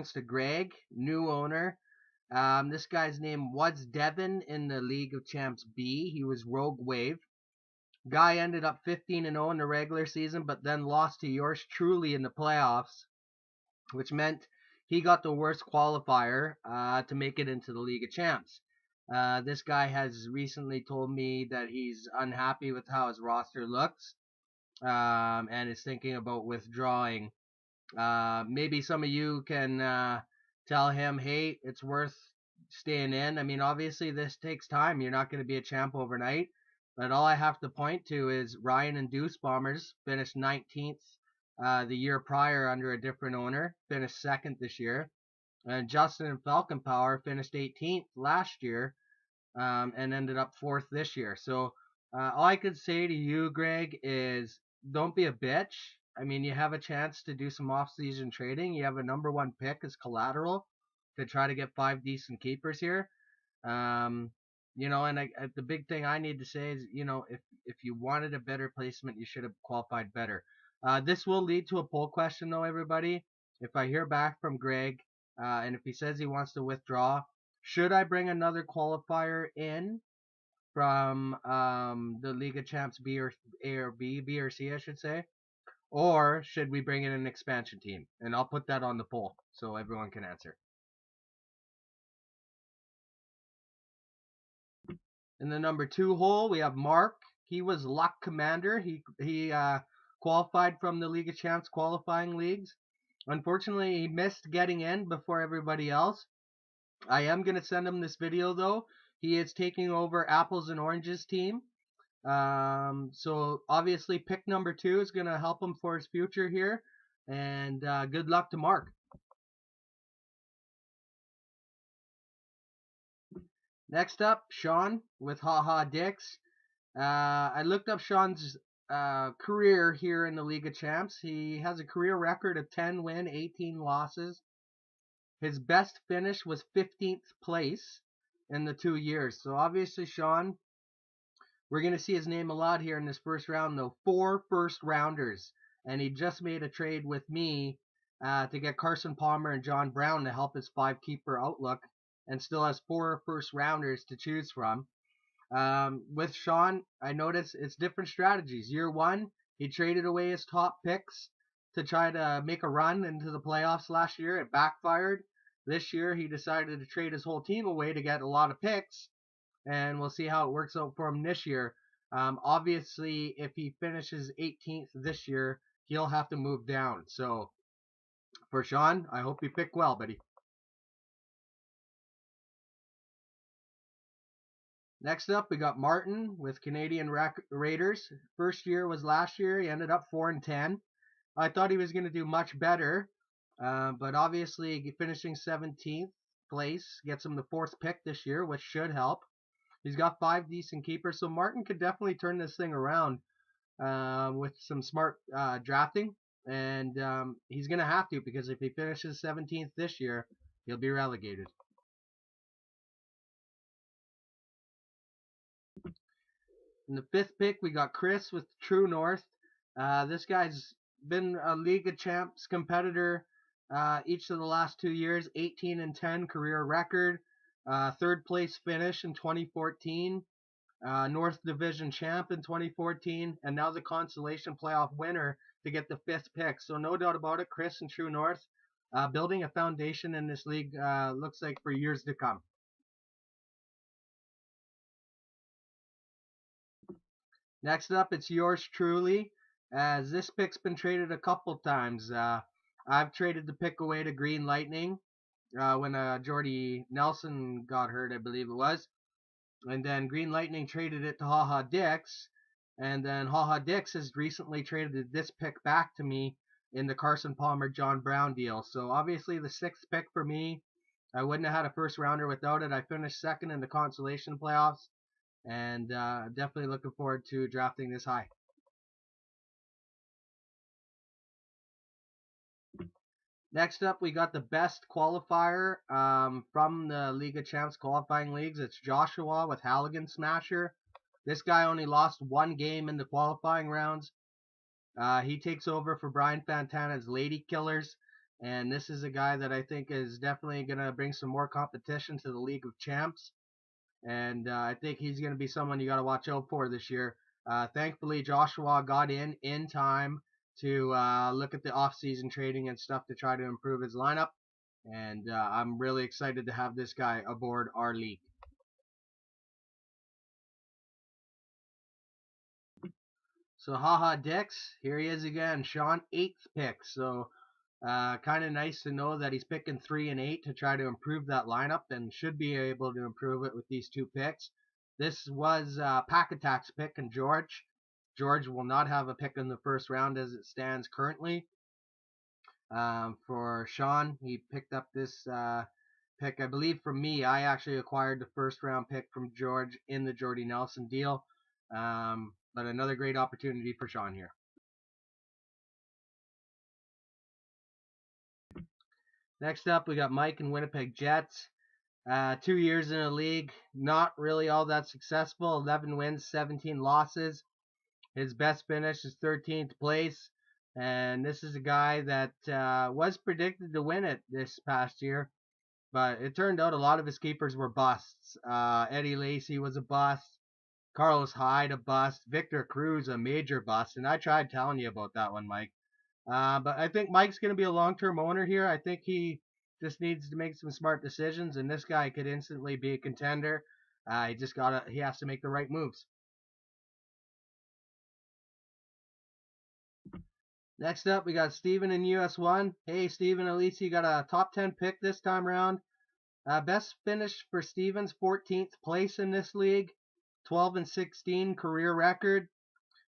belongs to Greg, new owner. This guy's name was Devin in the League of Champs B. He was Rogue Wave. Guy ended up 15-0 in the regular season, but then lost to yours truly in the playoffs, which meant he got the worst qualifier to make it into the League of Champs. This guy has recently told me that he's unhappy with how his roster looks and is thinking about withdrawing. Maybe some of you can tell him, hey, it's worth staying in. I mean, obviously this takes time. You're not going to be a champ overnight. But all I have to point to is Ryan and Deuce Bombers finished 19th the year prior under a different owner, finished 2nd this year. And Justin and Falcon Power finished 18th last year and ended up 4th this year. So all I could say to you, Greg, is don't be a bitch. I mean, you have a chance to do some off-season trading. You have a number 1 pick as collateral to try to get 5 decent keepers here. You know, and the big thing I need to say is, you know, if you wanted a better placement, you should have qualified better. This will lead to a poll question, though, everybody. If I hear back from Greg, and if he says he wants to withdraw, should I bring another qualifier in from the League of Champs B or A or B or C, I should say? Or should we bring in an expansion team? And I'll put that on the poll so everyone can answer. In the number 2 hole, we have Mark. He was Luck Commander. He qualified from the League of Champs qualifying leagues. Unfortunately, he missed getting in before everybody else. I am going to send him this video, though. He is taking over Apples and Oranges team. So obviously pick number 2 is going to help him for his future here. And good luck to Mark. Next up, Sean with Haha Dicks. I looked up Sean's career here in the League of Champs. He has a career record of 10 wins, 18 losses. His best finish was 15th place in the 2 years. So obviously, Sean, we're going to see his name a lot here in this first round, though. 4 first-rounders. And he just made a trade with me to get Carson Palmer and John Brown to help his 5-keeper outlook, and still has 4 first-rounders to choose from. With Sean, I noticed it's different strategies. Year 1, he traded away his top picks to try to make a run into the playoffs last year. It backfired. This year, he decided to trade his whole team away to get a lot of picks, and we'll see how it works out for him this year. Obviously, if he finishes 18th this year, he'll have to move down. So, for Sean, I hope you pick well, buddy. Next up, we got Martin with Canadian Raiders. First year was last year. He ended up 4-10. I thought he was going to do much better, but obviously finishing 17th place gets him the 4th pick this year, which should help. He's got 5 decent keepers, so Martin could definitely turn this thing around with some smart drafting, and he's going to have to, because if he finishes 17th this year, he'll be relegated. In the 5th pick, we got Chris with True North. This guy's been a League of Champs competitor each of the last 2 years, 18-10 career record, 3rd place finish in 2014, North Division champ in 2014, and now the consolation playoff winner to get the 5th pick. So no doubt about it, Chris and True North building a foundation in this league looks like for years to come. Next up, it's yours truly, as this pick's been traded a couple times. I've traded the pick away to Green Lightning when Jordy Nelson got hurt, I believe it was. And then Green Lightning traded it to Haha Dicks. And then Haha Dicks has recently traded this pick back to me in the Carson Palmer, John Brown deal. So obviously the 6th pick for me, I wouldn't have had a first rounder without it. I finished 2nd in the consolation playoffs. And definitely looking forward to drafting this high. Next up, we got the best qualifier from the League of Champs qualifying leagues. It's Joshua with Halligan Smasher. This guy only lost 1 game in the qualifying rounds. He takes over for Brian Fantana's Lady Killers. And this is a guy that I think is definitely going to bring some more competition to the League of Champs. And I think he's going to be someone you got to watch out for this year. Thankfully, Joshua got in time to look at the off-season trading and stuff to try to improve his lineup. And I'm really excited to have this guy aboard our league. So, haha, Dix, here he is again. Sean, 8th pick. So, kind of nice to know that he's picking 3 and 8 to try to improve that lineup, and should be able to improve it with these 2 picks. This was Pack Attack's pick, and George. George will not have a pick in the first round as it stands currently. For Sean, he picked up this pick, I believe, from me. I actually acquired the first round pick from George in the Jordy Nelson deal. But another great opportunity for Sean here. Next up, we got Mike and Winnipeg Jets. 2 years in the league, not really all that successful. 11 wins, 17 losses. His best finish is 13th place. And this is a guy that was predicted to win it this past year. But it turned out a lot of his keepers were busts. Eddie Lacy was a bust. Carlos Hyde, a bust. Victor Cruz, a major bust. And I tried telling you about that one, Mike. But I think Mike's going to be a long-term owner here. I think he just needs to make some smart decisions, and this guy could instantly be a contender. He has to make the right moves. Next up, we got Steven in US1. Hey, Steven, at least you got a top 10 pick this time around. Best finish for Steven's 14th place in this league. 12 and 16 career record.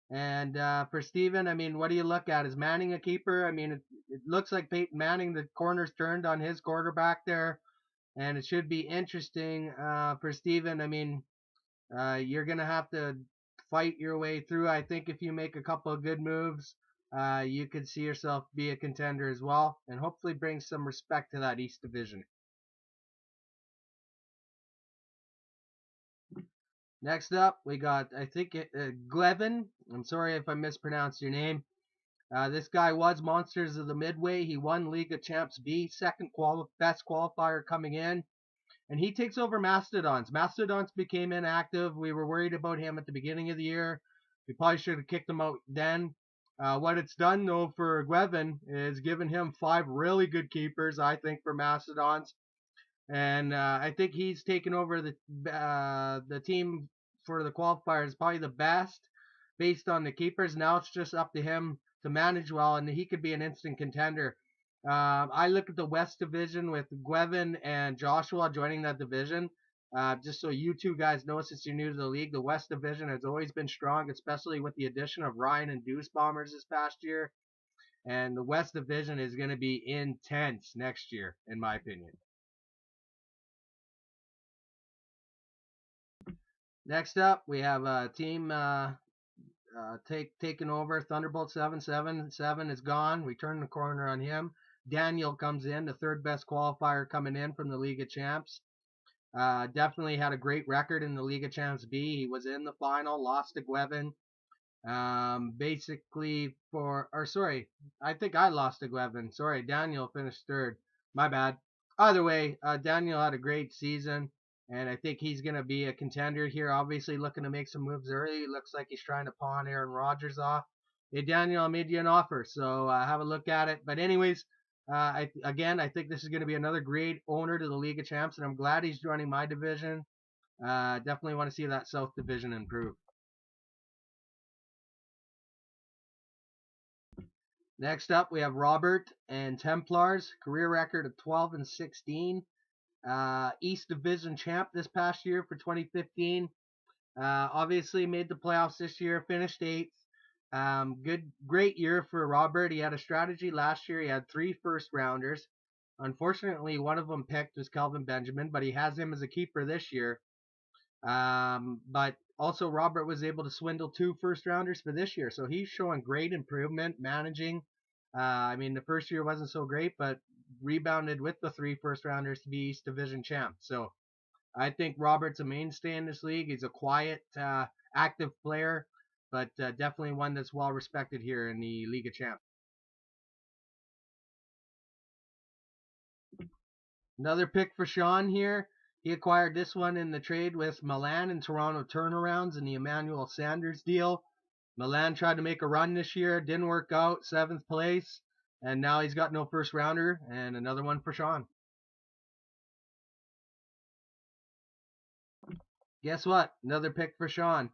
And for Steven, I mean, what do you look at? Is Manning a keeper? I mean, it looks like Peyton Manning, the corner's turned on his quarterback there. And it should be interesting for Steven. I mean, you're going to have to fight your way through. I think if you make a couple of good moves, you could see yourself be a contender as well. And hopefully bring some respect to that East Division. Next up, we got, I think, Glevin. I'm sorry if I mispronounced your name. This guy was Monsters of the Midway. He won League of Champs B, best qualifier coming in. And he takes over Mastodons. Mastodons became inactive. We were worried about him at the beginning of the year. We probably should have kicked him out then. What it's done, though, for Glevin is given him 5 really good keepers, I think, for Mastodons. And I think he's taken over the team for the qualifiers, probably the best based on the keepers. Now it's just up to him to manage well, and he could be an instant contender. I look at the West Division with Gwevin and Joshua joining that division. Just so you two guys know, since you're new to the league, the West Division has always been strong, especially with the addition of Ryan and Deuce Bombers this past year. And the West Division is going to be intense next year, in my opinion. Next up, we have a team taking over. Thunderbolt 777 is gone. We turn the corner on him. Daniel comes in, the 3rd best qualifier coming in from the League of Champs. Definitely had a great record in the League of Champs B. He was in the final, lost to Gwevin. I think I lost to Gwevin. Sorry, Daniel finished 3rd. My bad. Either way, Daniel had a great season. And I think he's going to be a contender here. Obviously looking to make some moves early. Looks like he's trying to pawn Aaron Rodgers off. Hey, Daniel, I made you an offer, so have a look at it. But anyways, I think this is going to be another great owner to the League of Champs, and I'm glad he's joining my division. Definitely want to see that South Division improve. Next up, we have Robert and Templars. Career record of 12 and 16. East Division champ this past year for 2015. Obviously made the playoffs this year, finished 8th. Great year for Robert. He had a strategy last year. He had 3 first rounders. Unfortunately, one of them picked was Kelvin Benjamin, but he has him as a keeper this year. But also Robert was able to swindle 2 first rounders for this year. So he's showing great improvement managing. I mean, the first year wasn't so great, but rebounded with the 3 first rounders to be East Division champ. So I think Robert's a mainstay in this league. He's a quiet, active player, but definitely one that's well respected here in the League of Champs. Another pick for Sean here. He acquired this one in the trade with Milan and Toronto Turnarounds in the Emmanuel Sanders deal. Milan tried to make a run this year, didn't work out, 7th place, and now he's got no first rounder, and another one for Sean. Guess what? Another pick for Sean.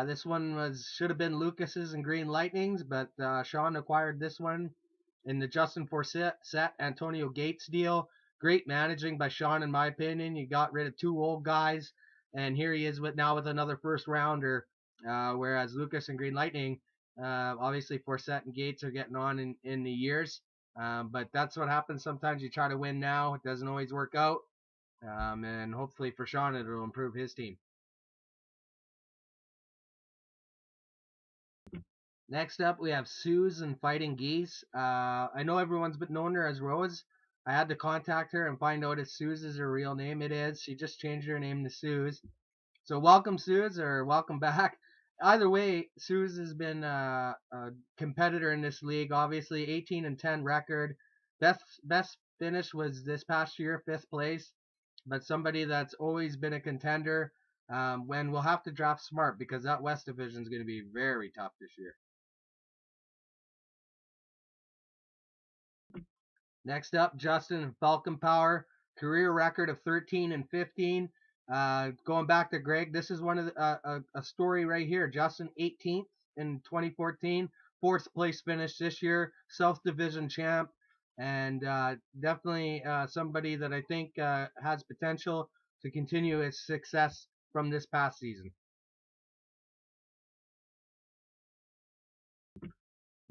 This one should have been Lucas's and Green Lightning's, but Sean acquired this one in the Justin Forsett, Antonio Gates deal. Great managing by Sean, in my opinion. You got rid of 2 old guys, and here he is now with another first rounder. Whereas Lucas and Green Lightning, obviously Forsett and Gates are getting on in the years. But that's what happens. Sometimes you try to win now, it doesn't always work out. And hopefully for Sean, it'll improve his team. Next up, we have Suze and Fighting Geese. I know everyone's been known her as Rose. I had to contact her and find out if Suze is her real name. It is. She just changed her name to Suze. So welcome, Suze, or welcome back. Either way, Suze has been a competitor in this league. Obviously, 18-10 record. Best finish was this past year, 5th place. But somebody that's always been a contender. When we'll have to draft smart because that West Division is going to be very tough this year. Next up, Justin Falcon Power, career record of 13-15. Going back to Greg, this is one of a story right here. Justin 18th in 2014, 4th place finish this year, South Division champ, and definitely somebody that I think has potential to continue his success from this past season.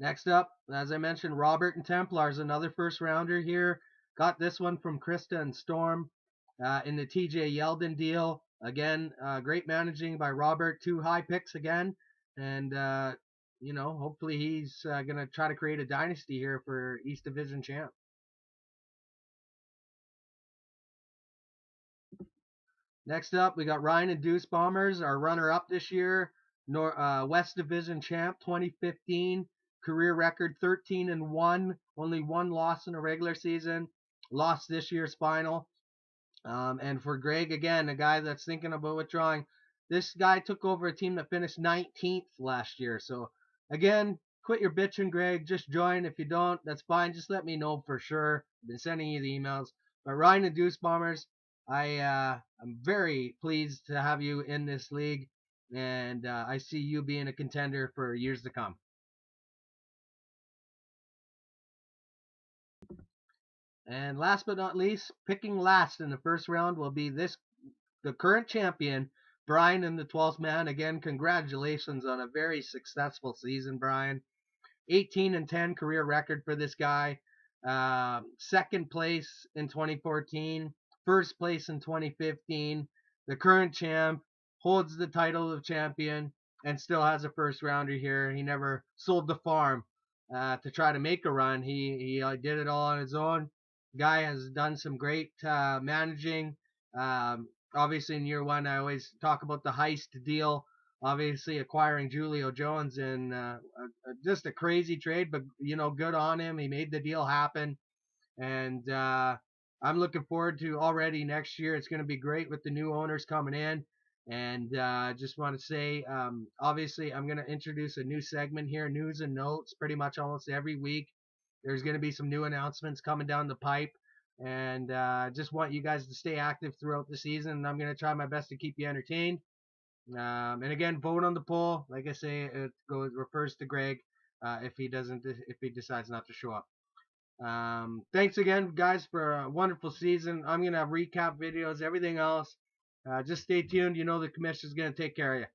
Next up, as I mentioned, Robert and Templars, another first rounder here. Got this one from Krista and Storm in the TJ Yeldon deal. Again, great managing by Robert. 2 high picks again. And, hopefully he's going to try to create a dynasty here for East Division champ. Next up, we got Ryan and Deuce Bombers, our runner-up this year. West Division champ 2015. Career record 13-1, only 1 loss in a regular season. Lost this year's final. And for Greg, again, a guy that's thinking about withdrawing, this guy took over a team that finished 19th last year. So, again, quit your bitching, Greg. Just join. If you don't, that's fine. Just let me know for sure. I've been sending you the emails. But Ryan and Deuce Bombers, I'm very pleased to have you in this league. And I see you being a contender for years to come. And last but not least, picking last in the first round will be the current champion, Brian in the 12th man. Again, congratulations on a very successful season, Brian. 18-10 career record for this guy. 2nd place in 2014, 1st place in 2015. The current champ, holds the title of champion, and still has a first rounder here. He never sold the farm to try to make a run. He did it all on his own. Guy has done some great managing. Obviously, in year 1, I always talk about the heist deal. Obviously, acquiring Julio Jones in just a crazy trade, but good on him. He made the deal happen, and I'm looking forward to already next year. It's going to be great with the new owners coming in. And just want to say, obviously, I'm going to introduce a new segment here, news and notes, pretty much almost every week. There's going to be some new announcements coming down the pipe. And just want you guys to stay active throughout the season. And I'm going to try my best to keep you entertained. And again, vote on the poll. Like I say, it refers to Greg if he decides not to show up. Thanks again, guys, for a wonderful season. I'm going to have recap videos, everything else. Just stay tuned. The commission's going to take care of you.